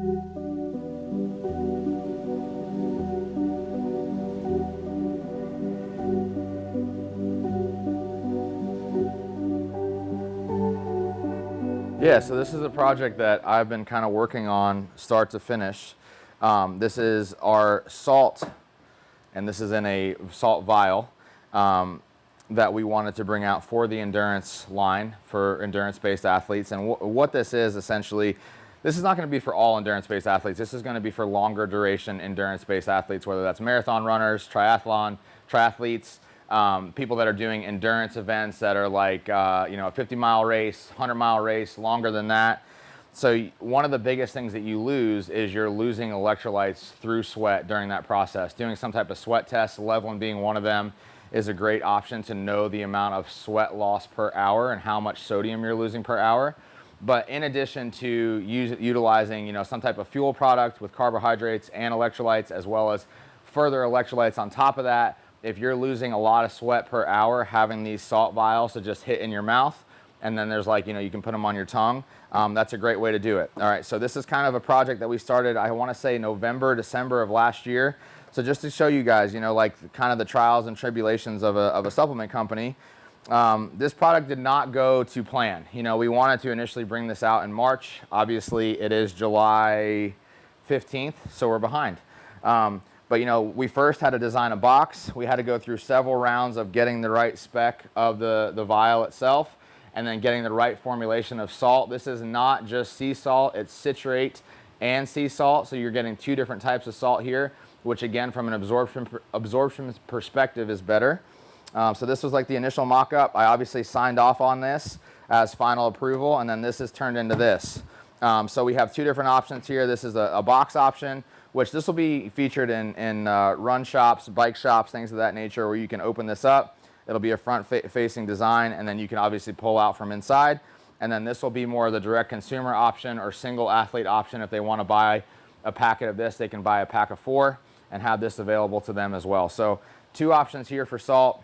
Yeah, so this is a project that I've been kind of working on start to finish. This is our salt, and this is in a salt vial that we wanted to bring out for the endurance line for endurance-based athletes. And what this is essentially, this is not going to be for all endurance-based athletes. This is going to be for longer duration endurance-based athletes, whether that's marathon runners, triathletes, people that are doing endurance events that are like, you know, a 50-mile race, 100-mile race, longer than that. So one of the biggest things that you lose is you're losing electrolytes through sweat during that process. Doing some type of sweat test, Levelin being one of them, is a great option to know the amount of sweat loss per hour and how much sodium you're losing per hour. But in addition to utilizing, you know, some type of fuel product with carbohydrates and electrolytes, as well as further electrolytes on top of that, if you're losing a lot of sweat per hour, having these salt vials to just hit in your mouth, and then there's like, you know, you can put them on your tongue. That's a great way to do it. All right, so this is kind of a project that we started, I want to say November, December of last year. So just to show you guys, you know, like kind of the trials and tribulations of a supplement company. This product did not go to plan. You know, we wanted to initially bring this out in March. Obviously, it is July 15th, so we're behind. But you know, we first had to design a box. We had to go through several rounds of getting the right spec of the vial itself, and then getting the right formulation of salt. This is not just sea salt, it's citrate and sea salt. So you're getting two different types of salt here, which again, from an absorption perspective is better. So this was like the initial mock-up. I obviously signed off on this as final approval, and then this has turned into this. So we have two different options here. This is a box option, which this will be featured in run shops, bike shops, things of that nature, where you can open this up. It'll be a front-facing design, and then you can obviously pull out from inside. And then this will be more of the direct consumer option or single athlete option. If they want to buy a packet of this, they can buy a pack of 4 and have this available to them as well. So 2 options here for salt.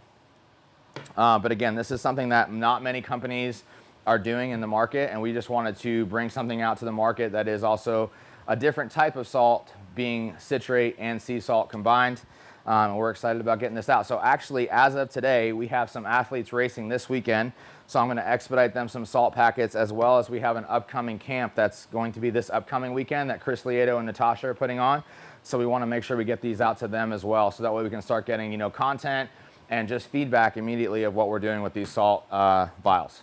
But again, this is something that not many companies are doing in the market, and we just wanted to bring something out to the market that is also a different type of salt, being citrate and sea salt combined. We're excited about getting this out. So actually, as of today, we have some athletes racing this weekend. So I'm going to expedite them some salt packets, as well as we have an upcoming camp that's going to be this upcoming weekend that Chris Lieto and Natasha are putting on. So we want to make sure we get these out to them as well. So that way we can start getting, you know, content and just feedback immediately of what we're doing with these salt vials.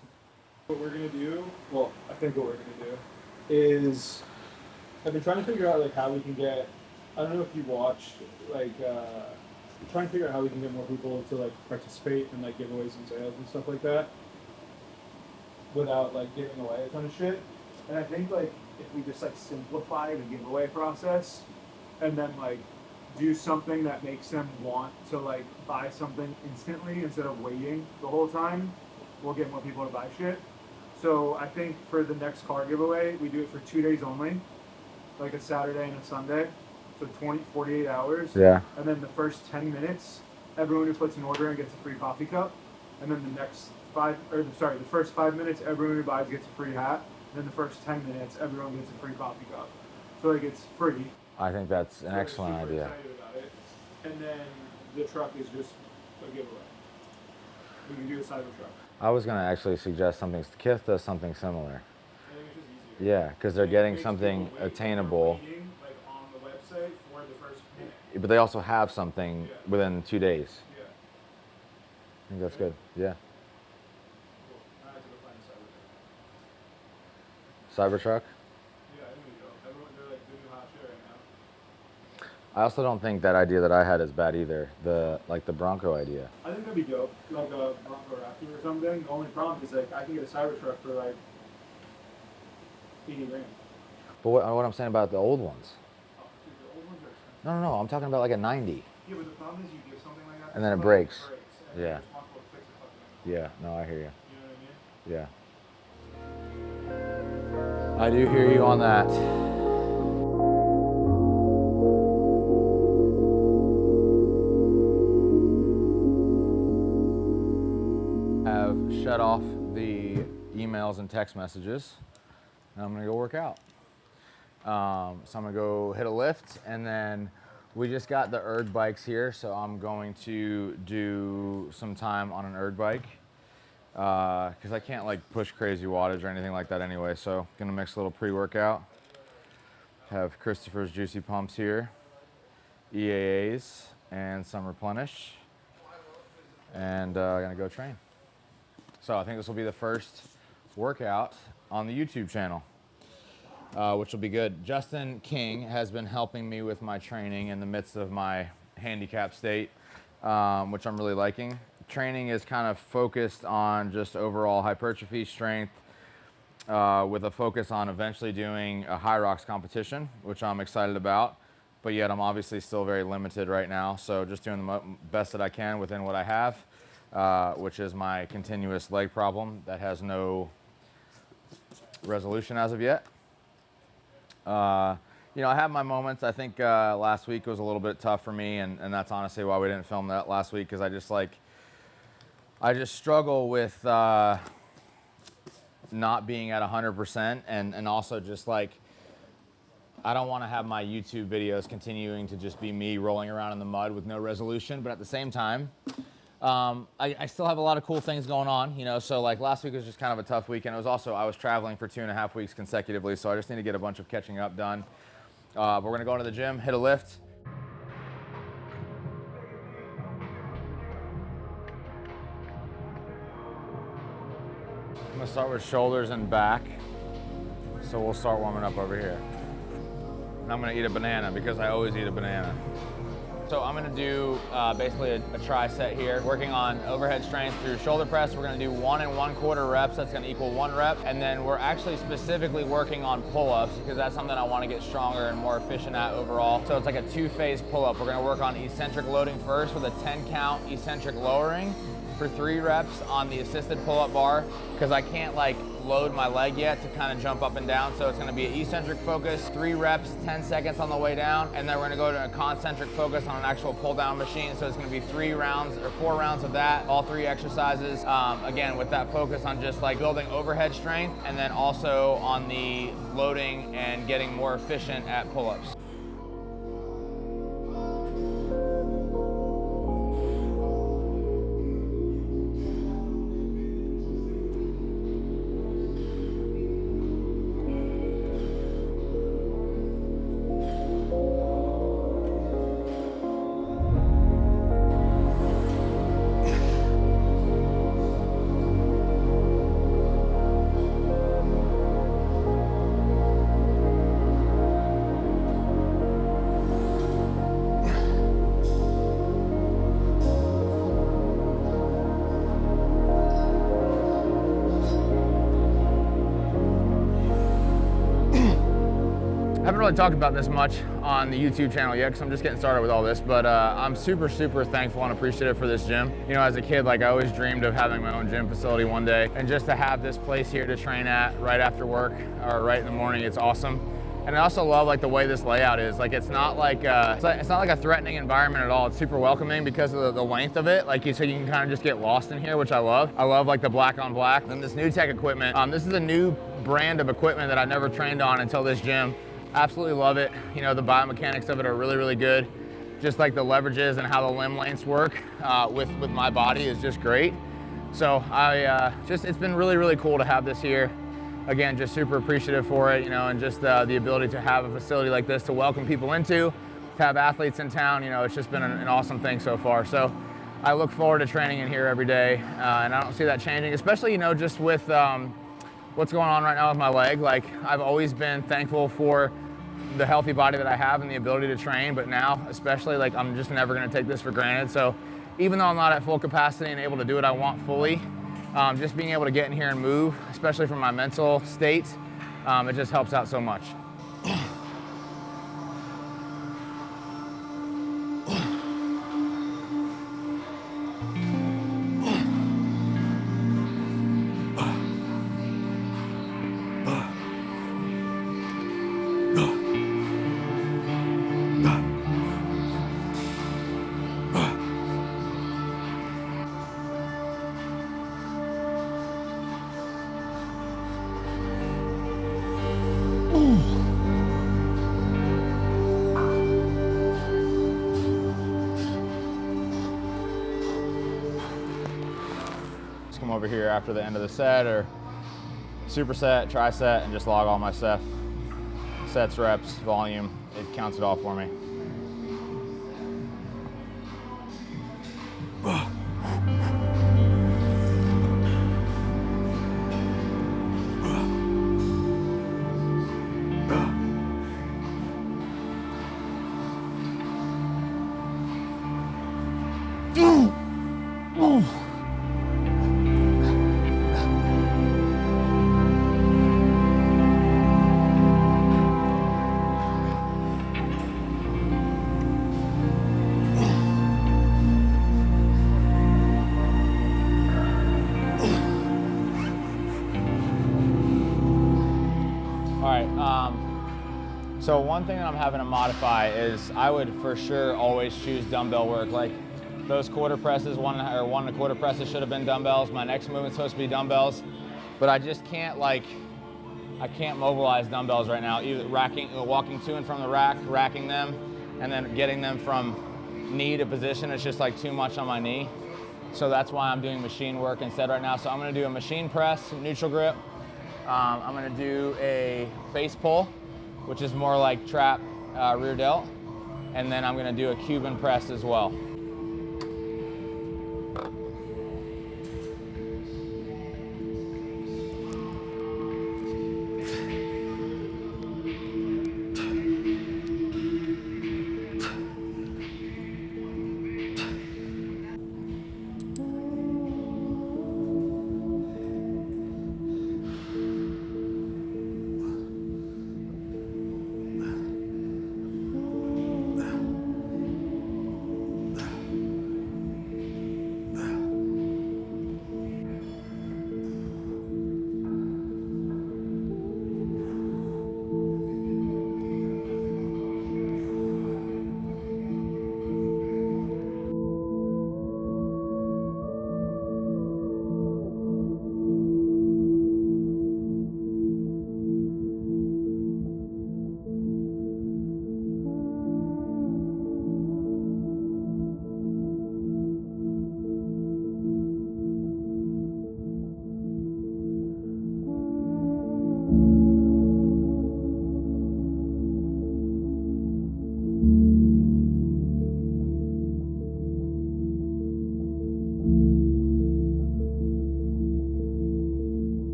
What we're going to do, well, I think what we're going to do is, I've been trying to figure out like how we can get, I don't know if you watched, like, trying to figure out how we can get more people to like participate in like giveaways and sales and stuff like that without like giving away a ton of shit. And I think like if we just like simplify the giveaway process and then like do something that makes them want to like buy something instantly instead of waiting the whole time, we'll get more people to buy shit. So I think for the next car giveaway, we do it for 2 days only, like a Saturday and a Sunday. So 48 hours. Yeah. And then the first 10 minutes, everyone who puts an order in gets a free coffee cup. And then the first 5 minutes, everyone who buys gets a free hat. And then the first 10 minutes, everyone gets a free coffee cup. So like it's free. I think that's an excellent idea. Excited about it. And then the truck is just a giveaway. We can do a cyber truck. I was going to actually suggest something. Kith does something similar. I think it's just easier. Yeah, because they're getting something attainable. For the first minute. But they also have something within 2 days. Yeah. I think that's good. Yeah. Cool. I have to go find a Cybertruck. Cybertruck? Yeah, I think we go. They're like the new hot shit right now. I also don't think that idea that I had is bad either. The Bronco idea. I think that'd be dope. Like a Bronco Raptor or something. The only problem is like I can get a Cybertruck for like 80 grand. But what I'm saying about the old ones? Oh, dude, the old ones are expensive. No. I'm talking about like a 90. Yeah, but the problem is you give something like that. And then it somebody breaks. and Yeah. you're responsible to fix the fucking thing. Yeah. No, I hear you. You know what I mean? Yeah. I do hear you on that. Have shut off the emails and text messages. And I'm gonna go work out. So I'm gonna go hit a lift, and then we just got the erg bikes here, so I'm going to do some time on an erg bike because I can't like push crazy wattage or anything like that anyway. So gonna mix a little pre-workout. Have Christopher's Juicy Pumps here, EAAs, and some Replenish, and gonna go train. So I think this will be the first workout on the YouTube channel, which will be good. Justin King has been helping me with my training in the midst of my handicap state, which I'm really liking. Training is kind of focused on just overall hypertrophy, strength, with a focus on eventually doing a high rocks competition, which I'm excited about, but yet I'm obviously still very limited right now. So just doing the best that I can within what I have, which is my continuous leg problem that has no resolution as of yet. You know, I have my moments. I think last week was a little bit tough for me, and that's honestly why we didn't film that last week, because I just struggle with not being at 100%, and also just like, I don't want to have my YouTube videos continuing to just be me rolling around in the mud with no resolution, but at the same time, I still have a lot of cool things going on, you know. So like last week was just kind of a tough week, and it was also, I was traveling for 2.5 weeks consecutively, so I just need to get a bunch of catching up done. But we're gonna go into the gym, hit a lift. I'm gonna start with shoulders and back. So we'll start warming up over here. And I'm gonna eat a banana because I always eat a banana. So I'm gonna do basically a tri-set here, working on overhead strength through shoulder press. We're gonna do 1 1/4 reps. That's gonna equal 1 rep. And then we're actually specifically working on pull-ups because that's something I wanna get stronger and more efficient at overall. So it's like a 2-phase pull-up. We're gonna work on eccentric loading first with a 10 count eccentric lowering for 3 reps on the assisted pull-up bar, because I can't like load my leg yet to kind of jump up and down. So it's gonna be an eccentric focus, 3 reps, 10 seconds on the way down, and then we're gonna go to a concentric focus on an actual pull down machine. So it's gonna be 3 rounds or 4 rounds of that, all 3 exercises. Again, with that focus on just like building overhead strength, and then also on the loading and getting more efficient at pull-ups. I haven't really talked about this much on the YouTube channel yet because I'm just getting started with all this, but I'm super thankful and appreciative for this gym. You know, as a kid, like I always dreamed of having my own gym facility one day, and just to have this place here to train at right after work or right in the morning, it's awesome. And I also love like the way this layout is. Like it's not like a threatening environment at all. It's super welcoming because of the length of it. Like so you can kind of just get lost in here, which I love. I love like the black on black. And this new tech equipment, this is a new brand of equipment that I never trained on until this gym. Absolutely love it. You know, the biomechanics of it are really good. Just like the leverages and how the limb lengths work with my body is just great. So it's been really cool to have this here. Again, just super appreciative for it, you know, and just the ability to have a facility like this to welcome people into, to have athletes in town. You know, it's just been an awesome thing so far. So I look forward to training in here every day, and I don't see that changing, especially, you know, just with what's going on right now with my leg. Like I've always been thankful for the healthy body that I have and the ability to train, but now especially, like I'm just never gonna take this for granted. So even though I'm not at full capacity and able to do what I want fully, just being able to get in here and move, especially from my mental state, it just helps out so much. Ooh. over here after the end of the set or superset, tri-set, and just log all my stuff. Sets, reps, volume, it counts it all for me. So one thing that I'm having to modify is I would for sure always choose dumbbell work. Like those quarter presses, 1 1/4 presses should have been dumbbells. My next movement's supposed to be dumbbells, but I just can't I can't mobilize dumbbells right now. Either walking to and from the rack, racking them, and then getting them from knee to position. It's just like too much on my knee. So that's why I'm doing machine work instead right now. So I'm gonna do a machine press, neutral grip. I'm gonna do a face pull, which is more like trap rear delt. And then I'm gonna do a Cuban press as well.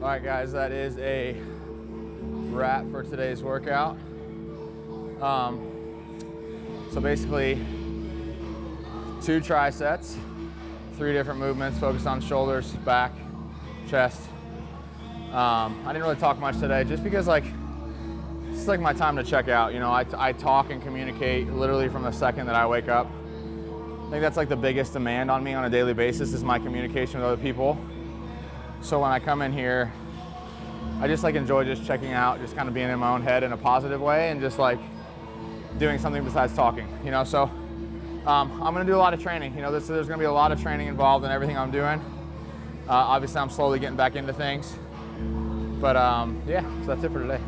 All right, guys, that is a wrap for today's workout. So basically, 2 tri-sets, 3 different movements focused on shoulders, back, chest. I didn't really talk much today just because it's like my time to check out. You know, I talk and communicate literally from the second that I wake up. I think that's like the biggest demand on me on a daily basis is my communication with other people. So when I come in here, I just enjoy just checking out, just kind of being in my own head in a positive way and just doing something besides talking, you know? So I'm gonna do a lot of training. You know, there's gonna be a lot of training involved in everything I'm doing. Obviously I'm slowly getting back into things, but yeah, so that's it for today.